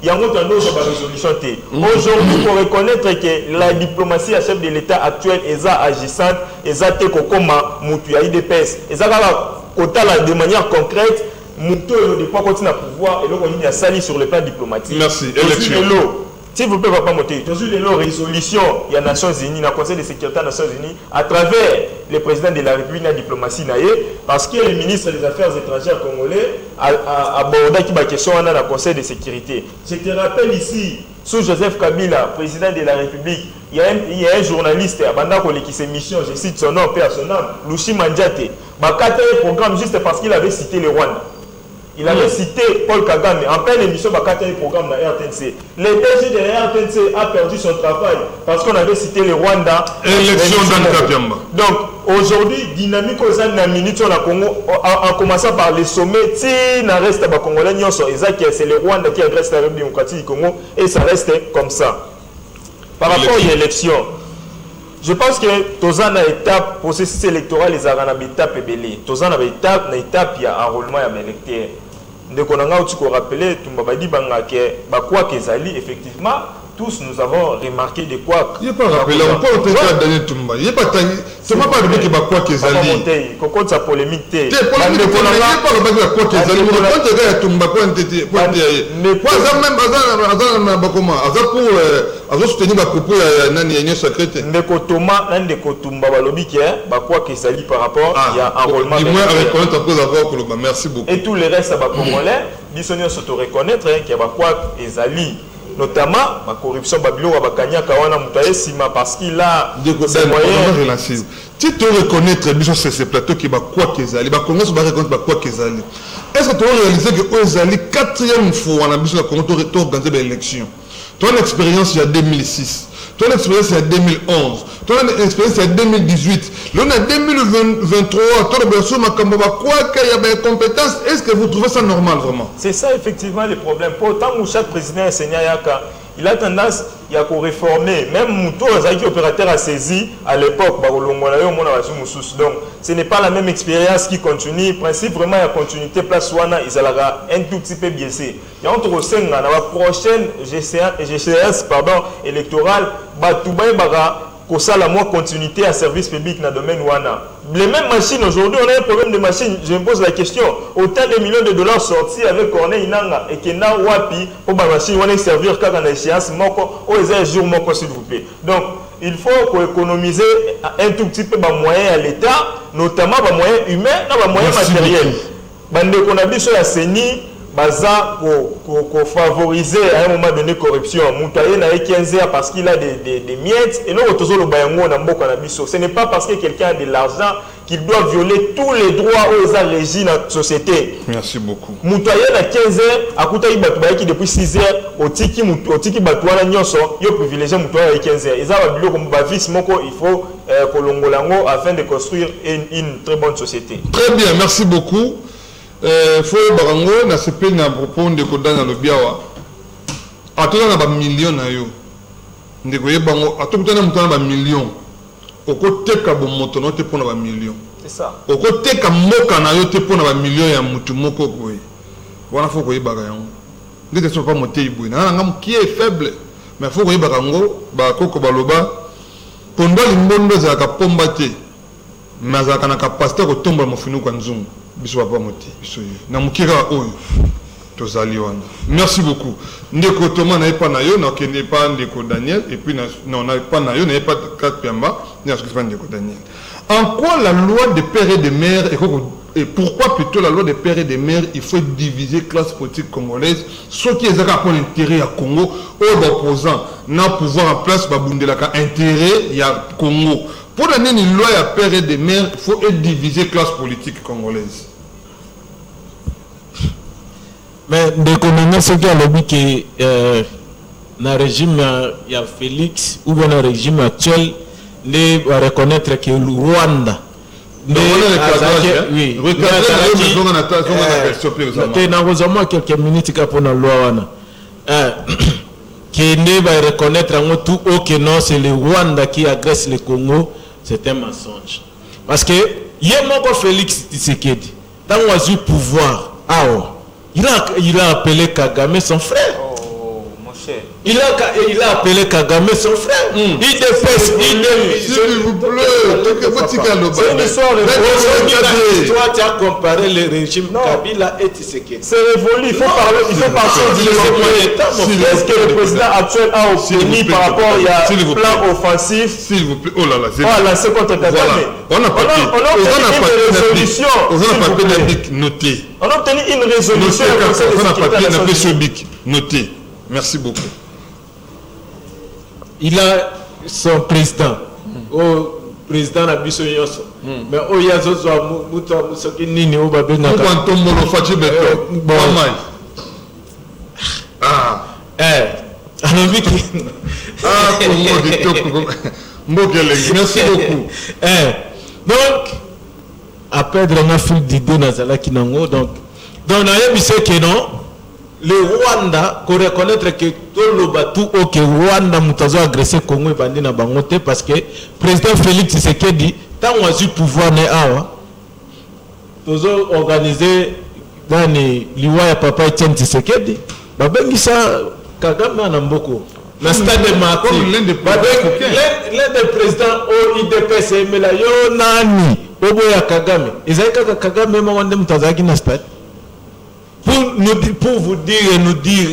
y a une résolution. Aujourd'hui, il faut reconnaître que la diplomatie à chef de l'État actuel est agissante, est comme Moutou IDPS, de manière concrète, Moutou ne doit pas continuer à pouvoir et il y a sali sur le plan diplomatique. Merci. Élection. S'il vous plaît, papa Moté, dans une résolution, il y a Nations Unies, le Conseil de sécurité des Nations Unies, à travers le président de la République, la diplomatie, parce que le ministre des Affaires étrangères congolais a abordé la question dans le Conseil de sécurité. Je te rappelle ici, sous Joseph Kabila, président de la République, il y a un journaliste qui s'est mission, je cite son nom, père son nom, Lushi Mandjate, il a un programme juste parce qu'il avait cité le Rwanda. Il avait cité Paul Kagame en pleine émission de programme de la RTNC. Le DG de la RTNC a perdu son travail parce qu'on avait cité le Rwanda. Élection dans Kapiamba. Donc aujourd'hui, dynamique aux minutes au Congo, en commençant par les sommets, si il reste à Congolais, c'est le Rwanda qui agresse la République démocratique du Congo et ça reste comme ça. Par rapport à l'élection, je pense que tous en étape processus électoral les arana étape belé. Tous en étape il y a enrôlement à l'électeur. De konanga tu ko rappeler tumbabadi bangake bakwa kezali effectivement tous nous avons remarqué de quoi. Il n'est pas rappelé, on peut peut-être donner Tumba. Il n'est pas taillé. C'est pas le mec qui va quoi qu'ils allaient. Coco sa polémique. Il n'est pas le mec qui va quoi qu'ils allaient. Quand tu regardes Tumba, quoi t'étais. Quoi ça même Azan comment Azan pour soutenir ma propos nani une secrétaire. Ndeko Thomas Ndeko Tumba balobi qui est bakwa qu'ils allaient par rapport il y a enrôlement. Dis-moi reconnaître après avoir pour le merci beaucoup. Et tous les restes à Congolais, bisonnions se reconnaître qu'il y a bakwa qu'ils allaient. Notamment la corruption babilo wa bakanya kawana mutaye sima parce qu'il a des moyens. Si tu reconnaître bien sur ces plateaux qui va quoi qu'ils allaient, va commencer à reconnaître quoi qu'ils allaient. Est-ce que tu as réalisé que eux allaient quatrième fois on a besoin de organiser l'élection. Ton expérience il y a 2006, ton expérience il y a 2011, Tu as une expérience en 2018. Là, on est en 2023. Tu as quoi qu'il y a des compétences. Est-ce que vous trouvez ça normal vraiment? C'est ça effectivement le problème. Pourtant, où chaque président enseignant il a tendance à réformer. Même Mouto, qui opérateur a saisi à l'époque. Donc, ce n'est pas la même expérience qui continue. Le principe vraiment la continuité place Wana, il sera un tout petit peu biaisé. Il y a entre la prochaine GCS électorale, pour ça, la continuité à service public dans le domaine Wana. Les mêmes machines, aujourd'hui, on a un problème de machines. Je me pose la question. Autant de millions de dollars sortis avec Corneille Inanga et Kena Wapi pour ma machine, on est servir quand on a échéance, s'il vous plaît. Donc, il faut économiser un tout petit peu de moyens à l'État, notamment des moyens humains et des moyens matériels. Bande qu'on a vu sur la CENI, pour favoriser à un moment donné corruption. Moutaye n'a 15 ans parce qu'il a des miettes et l'autre ce n'est pas parce que quelqu'un a de l'argent qu'il doit violer tous les droits aux régis dans la société. Merci beaucoup. Moutaye n'a 15 ans, à côté de depuis 6 heures, au tiki batouana nyonso, il privilégié Moutaye à 15 ans. Ils ont il faut Kolongolango afin de construire une très bonne société. Très bien, merci beaucoup. Faut barango na sepe na propos de kodana lobiawa atoka na ba million na yo ndeko yebango atoka na mutana ba million okoteka bo moto no te pona ba million c'est ça okoteka moka na yo te pona ba million ya mutu moko koyi wana faut koyebaka yango ndete so pas monter ibwe na ngam qui est faible mais faut koyebaka ngo ba koko baloba pondo limbondo za ka pomba te mais za kana capacité ko tomba mo finu kwa nzungu. Merci beaucoup. Ndeko Thomas n'a pas nayo, n'a pas Ndeko Daniel, et puis non, n'a pas nayo, n'a pas quatre Piamba, n'a pas Ndeko Daniel. En quoi la loi des pères et des mères, et pourquoi plutôt la loi des pères et des mères, il faut diviser classe politique congolaise, ceux qui ont un intérêt à Congo, aux opposants, n'a pouvoir en place, babundelaka intérêt, il y a Congo. Pour donner une loi à père et des mères, il faut diviser classe politique congolaise. Mais de connaître ce qu'il y a le but que dans le régime il y a Félix ou dans le régime actuel, on va reconnaître que le Rwanda. Oui. Quelques minutes pour la loi. Qui ne va reconnaître en tout que non, c'est le Rwanda qui agresse le Congo. C'est un mensonge. Parce que, il y a mon Félix Tshisekedi, dans le pouvoir, il a appelé Kagame son frère. Oh, mon cher. Il a appelé Kagame son frère. Il dépasse. S'il vous plaît, c'est une histoire de toi, tu as comparé le régime Kabila et Tshisekedi. C'est révolu. Il faut parler de ce que le président actuel a obtenu par rapport au plan offensif. S'il vous plaît, oh là là, on a lancé contre Kagame. On a noté. On a obtenu une résolution. On a papier noté. Merci beaucoup. Il a son président, au président Nabiso Yoso. Mais au Yazozo, Moutoki Nini, au Babena. Merci beaucoup. Donc, après de la file d'idées Nazala Kinango, donc, on a vu que non. Le Rwanda, qu'on reconnaître que tout le bateau au que Rwanda mutazo agressé Congo et bandi na bangote parce que président Félix Tshisekedi tant on a eu pouvoir ne awa tozo organisé dans liwa ya papa Etienne Tshisekedi babengi ça Kagame na mboko na stade de Mati l'un des présidents au IDPS mais la yo nani obo ya Kagame ezaka Kagame mawande mutazo ki na stade pour vous dire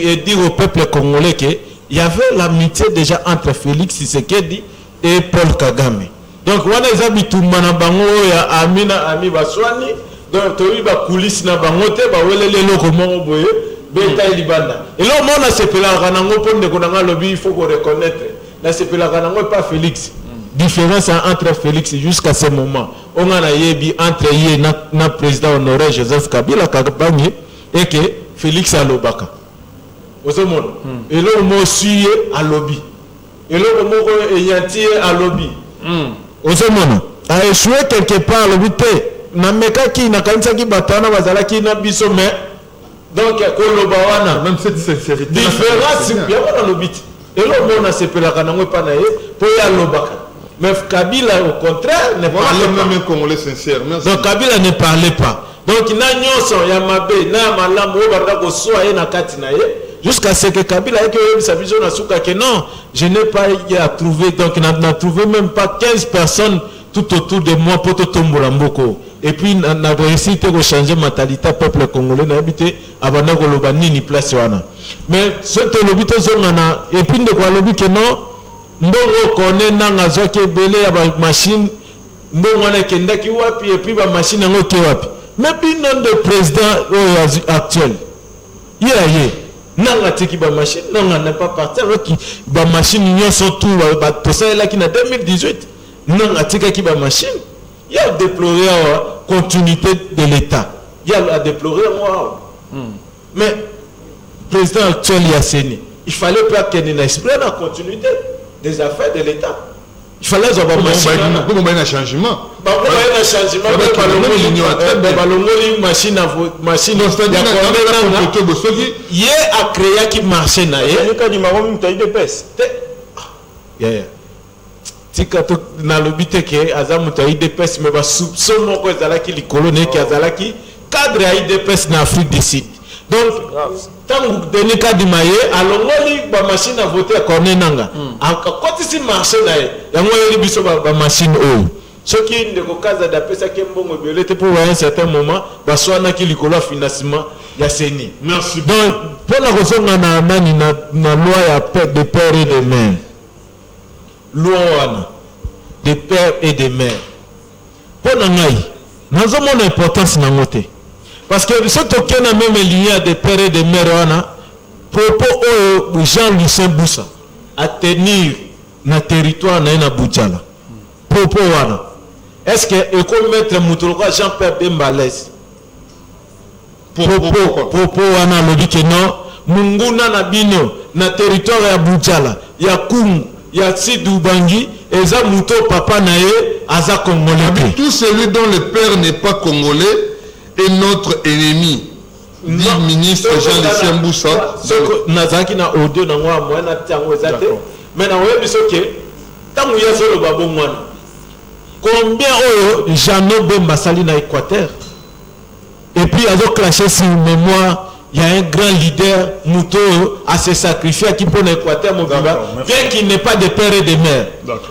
et dire au peuple congolais qu'il y avait l'amitié déjà entre Félix Tshisekedi et Paul Kagame. Donc, on a des tout manabango ya Amina Ami Baswani, donc tu as coulisses na bangote, les locaux boye, beta libanda. Et là, on a ce pelaganango pour ne connaître lobby, il faut qu'on reconnaître. Là, ce pelaganango pas Félix. Différence entre Félix jusqu'à ce moment. On a yebi entre yé na président honoré Joseph Kabila Kagame et que Félix a l'obaka. Et là, on m'a suivi à lobby. Et là, on m'a yanti à lobby. ozomona a échoué quelque part le but na mekaki na kanisaki batana bazalaki na biso mais donc koloba wana même cette sincérité différence ya wana le but et l'homme on a sepelaka nango pa na ye po ya lobaka mais Kabila au contraire ne parlait pas même congolais sincère merci donc Kabila ne parlait pas donc na nyonso ya mabe na malamu o barda ko soa ye na kati na ye jusqu'à ce que Kabila ait que sa vision na suka que non je n'ai pas y à trouver donc n'a trouvé même pas 15 personnes tout autour de moi pour te tomber mboko et puis n'a réussi de changer mentalité peuple congolais n'a habité abana ko loba nini place wana mais ce que lobito zongana et puis de quoi lobi que non ndongo connaît nanga zoke belé ya ba machine ndongo na kendaki wapi et puis ba machine ngo ke wapi mais puis non de président actuel yeye nanga tiki ba machine nanga n'a pas parti avec ba machine nyonso tout ba tosa là qui na 2018 nanga tika ki ba machine il y a déploré la continuité de l'état il y a déplorer moi mais président actuel Yasseni il fallait pas qu'il y ait la continuité des affaires de l'état il fallait avoir machine pour un changement un changement machine il a créé qui marchait na le cas du Maroc il de pèse tika to na lobite ke azamu ta IDPS mais ba soupçon moko ezalaki likolo ne ki azalaki cadre ya IDPS na Afrique du Sud donc tant Denis Kadimaye alongoli ba machine à voter corner nanga akoti si marché na ye yango yeli biso ba machine o soki ndeko kaza da pesa ke mbongo biolete pour un certain moment ba swana ki likolo financement ya seni merci donc pour la kozonga na nani na loi ya de père et de mère loi de père et de mère pour nangai nazo mon importance na ngote parce que ce token a même lien de père et de mère wana propos Jean-Lucien Boussa à tenir na territoire na Boudjala propos wana est-ce que école maître Moutoloka Jean-Pierre Bembalès propos wana lobi que non munguna na bino na territoire ya Boudjala ya Kungu ya Sidou Bangi eza muto papa nae aza congolais tout celui dont le père n'est pas congolais est notre ennemi dit ministre Jean-Lucien Boussa nazaki na audio na ngwa moi na tango ezate mais na webi soke tango ya zolo babo mwana combien oyo Jeannot Bemba sali na Équateur et puis azo clasher sur mémoire il y a un grand leader Mouto à se sacrifier qui pour l'Équateur mon bien qu'il n'ait pas de père et de mère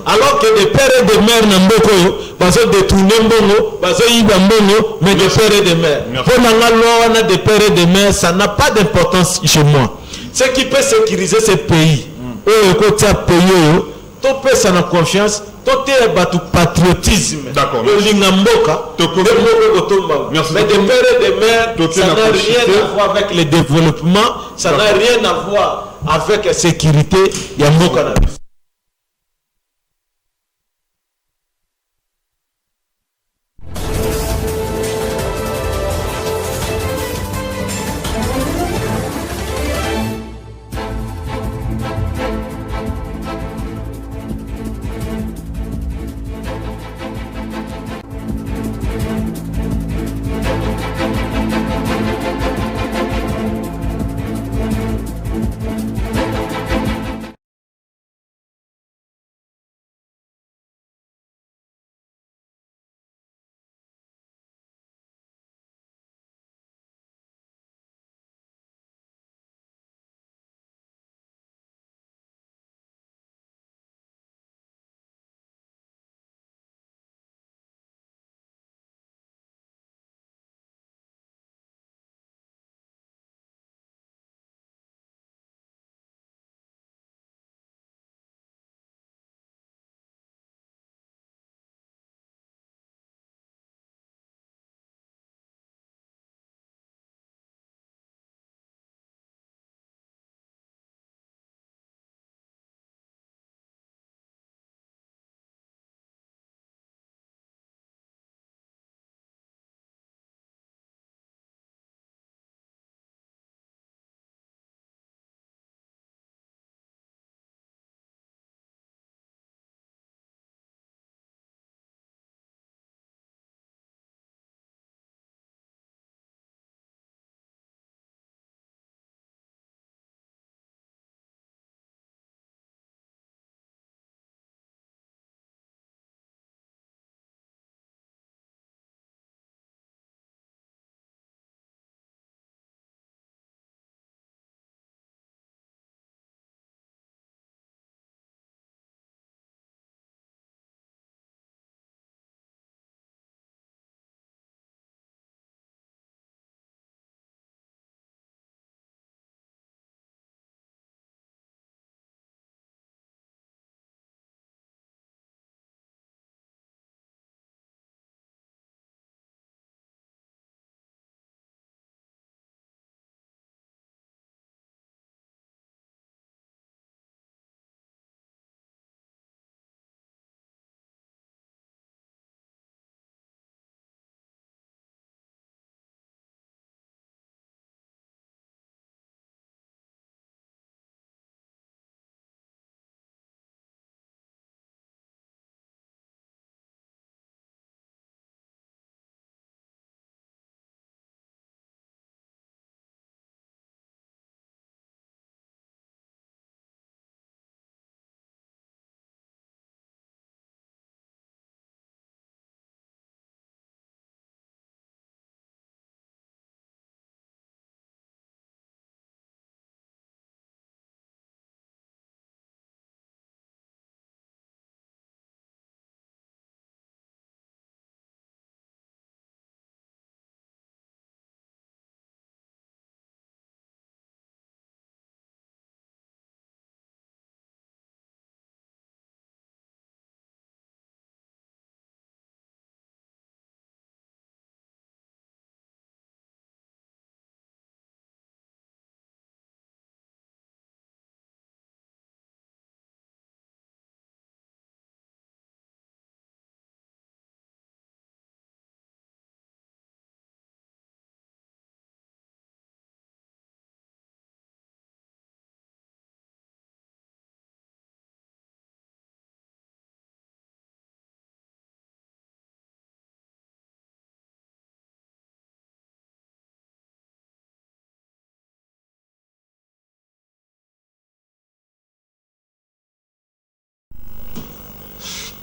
alors que des pères et de mère n'amboko baso détourner mbongo baso yiba mbongo mais des pères et de mère pour la loi on a des pères et de mère ça n'a pas d'importance chez moi ce qui peut sécuriser ce pays au côté pays to peut ça na confiance tout est batu patriotisme le lingamboka mais des pères et des mères ça n'a rien à voir avec le développement ça n'a rien à voir avec la sécurité ya mboka na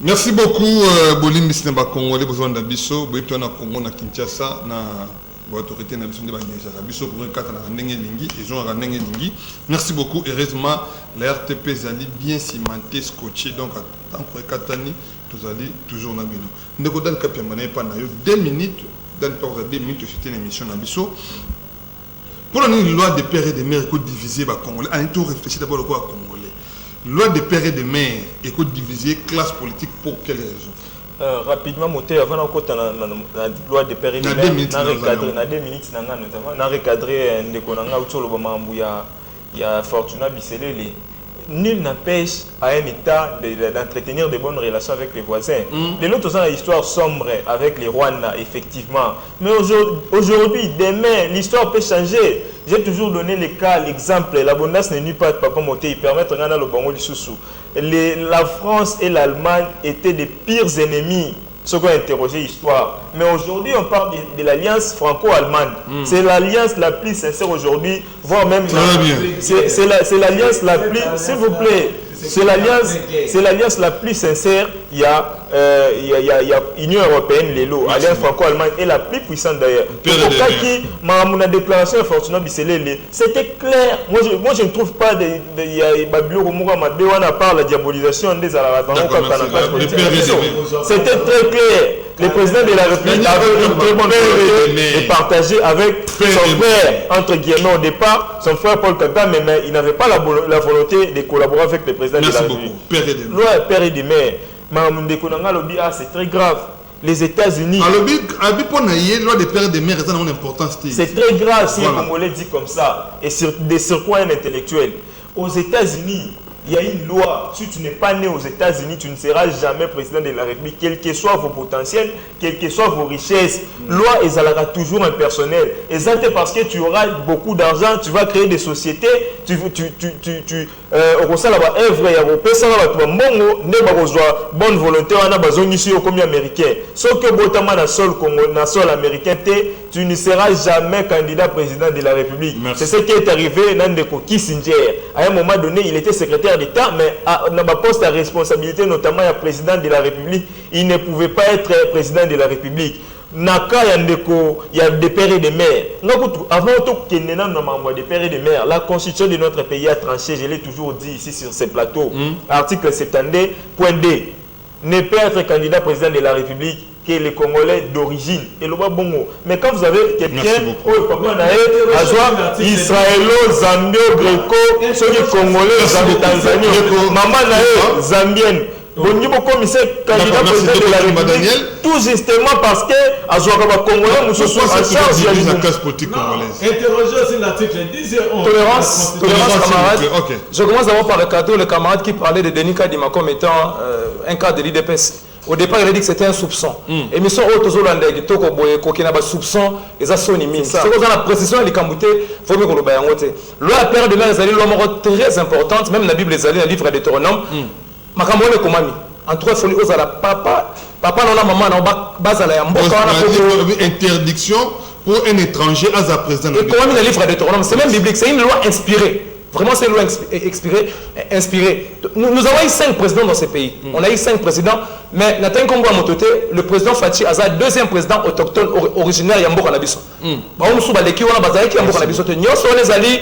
Merci beaucoup, Bolim Bisneba Congolais, besoin d'Abisso, Boyto na Congo, na Kinshasa, na l'autorité na Bisso, Abisso pour un cadre na Nengelingi, et Jean Nengelingi. Merci beaucoup, heureusement, la RTP Zali bien cimenté, scotché, donc à tant que Katani, vous allez toujours na Bino. Nous avons dans le cap, il y a 2 minutes, dans le 2 minutes, c'était une émission na Bisso. Pour une loi de père et de mère, il diviser les Congolais, on a réfléchi d'abord au Congolais. Loi de père et de mère, écoute diviser classe politique pour quelle raison? Rapidement, avant la loi de père et de mère, dans 2 minutes, on a recadré un déconanga autour de la Fortuna Bisselele. Nul n'empêche à un État d'entretenir de bonnes relations avec les voisins. De l'autre, on a l'histoire sombre avec les Rwandais, effectivement. Mais aujourd'hui, demain, l'histoire peut changer. J'ai toujours donné le cas, l'exemple. L'abondance n'est nulle part de Papa Moté. Il permet de regarder le Bango du Soussou. La France et l'Allemagne étaient des pires ennemis. Ce qu'on a interrogé l'histoire. Mais aujourd'hui, on parle de l'alliance franco-allemande. C'est l'alliance la plus sincère aujourd'hui, voire même... C'est l'alliance la plus... S'il vous plaît, c'est l'alliance la plus sincère. Il y a Union européenne, l'Alliance franco-allemande est la plus puissante d'ailleurs. Pourquoi qui ma déclaration Fortuna Bisselele, c'était clair. Moi je ne trouve pas on a parlé de la diabolisation des Arabes. C'était très clair. Le président de la République avait une très bonne volonté de partager avec son frère, entre guillemets au départ, son frère Paul Kagame, mais il n'avait pas la volonté de collaborer avec le président de la République. Loi père et de mère. C'est très grave. Les États-Unis. Loi de père et de mère, c'est très grave si un Congolais dit comme ça. Et sur quoi un intellectuel. Aux États-Unis, il y a une loi. Si tu n'es pas né aux États-Unis, tu ne seras jamais président de la République, quels que soient vos potentiels, quelles que soient vos richesses. Loi, elle sera toujours impersonnelle. Et ça, c'est parce que tu auras beaucoup d'argent, tu vas créer des sociétés, bonne volonté, on a besoin ici comme américain. Sauf que Botama na sol américain, tu ne seras jamais candidat président de la République. C'est ce qui est arrivé dans Ndeko Kissinger. À un moment donné, il était secrétaire d'État, mais dans ma poste à responsabilité, notamment le président de la République, il ne pouvait pas être président de la République. Naka il y a des pères et des mères. Avant qu'il n'y ait des pères et des mères, la constitution de notre pays a tranché, je l'ai toujours dit ici sur ces plateaux, article 72.d, ne peut être candidat président de la République que les Congolais d'origine. Et le bongo. Mais quand vous avez quelqu'un, israélo, zambio, gréco, ceux qui Congolais, Tanzanie, maman nae, zambienne. Commissaire candidat président de la République, tout justement parce que Azouakaba Congolais nous sommes en charge de la classe politique congolaise. Interrogez aussi l'article 10 et 11. Tolérance, camarade. Je commence d'abord par le camarade qui parlait de Denis Kadima comme étant un cadre de l'IDPS. Au départ, il a dit que c'était un soupçon. Et mais son autre Zolandais, Toko Boye, qui n'a pas soupçon, ils ont sonné mine. C'est comme ça la précision de Kambouté, il faut que nous bayangote. Loi père de mère, c'est une loi très importante, même la Bible, les alliés, le livre de Deutéronome. Makamole Komami. En trois folies, aux ala papa, non, maman, non, bazala yambo. Interdiction pour un étranger à sa présidence. Et Komami, le livre de Deutéronome, c'est même biblique, c'est une loi inspirée. Vraiment, c'est une loi inspirée. Nous avons eu 5 présidents dans ces pays. On a eu 5 présidents, mais Nathan Kongo Motote, le président Fachi Aza, deuxième président autochtone originaire Yambo Kanabiso. On sous Baleki, on a Bazaki Yambo Kanabiso. Nous sommes les alliés.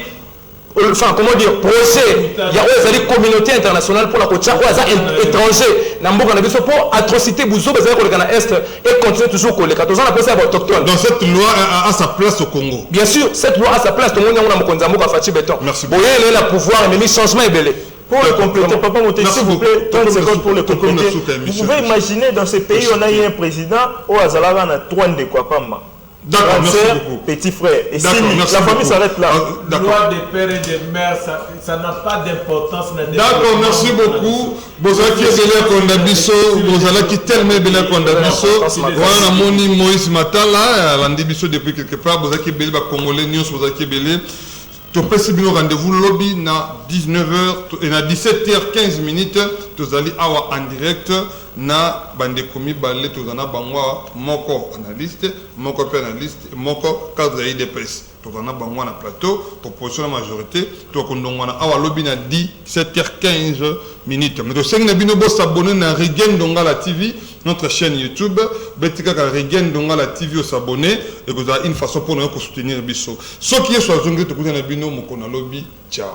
Enfin, comment dire, projet, il y a une communauté internationale pour la côte étranger, pour atrocité, Bouzo, Est, et continuer toujours pour les 14 ans, après ça, autochtone. Donc cette loi a sa place au Congo. Bien sûr, cette loi a sa place. Tout le monde a Fachi Béton. Merci beaucoup. Il a le pouvoir, mais le changement est belé. Pour le compléter, Papa Moté, s'il vous plaît, 30 secondes pour le compléter. Vous pouvez imaginer, dans ce pays, on a eu un président, au Azalaga, on a 3 de Kwapamba. D'accord, merci beaucoup. Petit frère. Et si la famille s'arrête là. Loi des pères et des mères, ça n'a pas d'importance. D'accord, merci beaucoup. Bozaki Bela Kondabiso, Bozalaki tellement Bela Kondabiso. Voilà, Moni Moïse Matala, Landibiso depuis quelque part. Bozaki Bela Congolais, News, Bozaki Bela. Tu peux rendez-vous lobby na 19h et na 17h15 minutes. Tu allez avoir en direct na bande komi balé tu zana bangwa moko analyste, moko analyste, moko cadre IDPS. Tu zana bangwa na plateau, proposition la majorité. Tu kondongwana awa lobby na 17h15 minutes. Mais tu sais que nous avons s'abonner à Regen Dongala TV, notre chaîne YouTube. Betika ka Regen Dongala TV s'abonner et vous avez une façon pour nous soutenir biso. Ce qui est soit zongé, tu connais na bino mokona lobby. Ciao.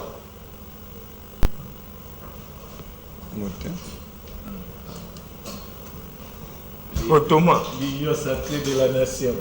Thomas. L'union sacrée de la nation.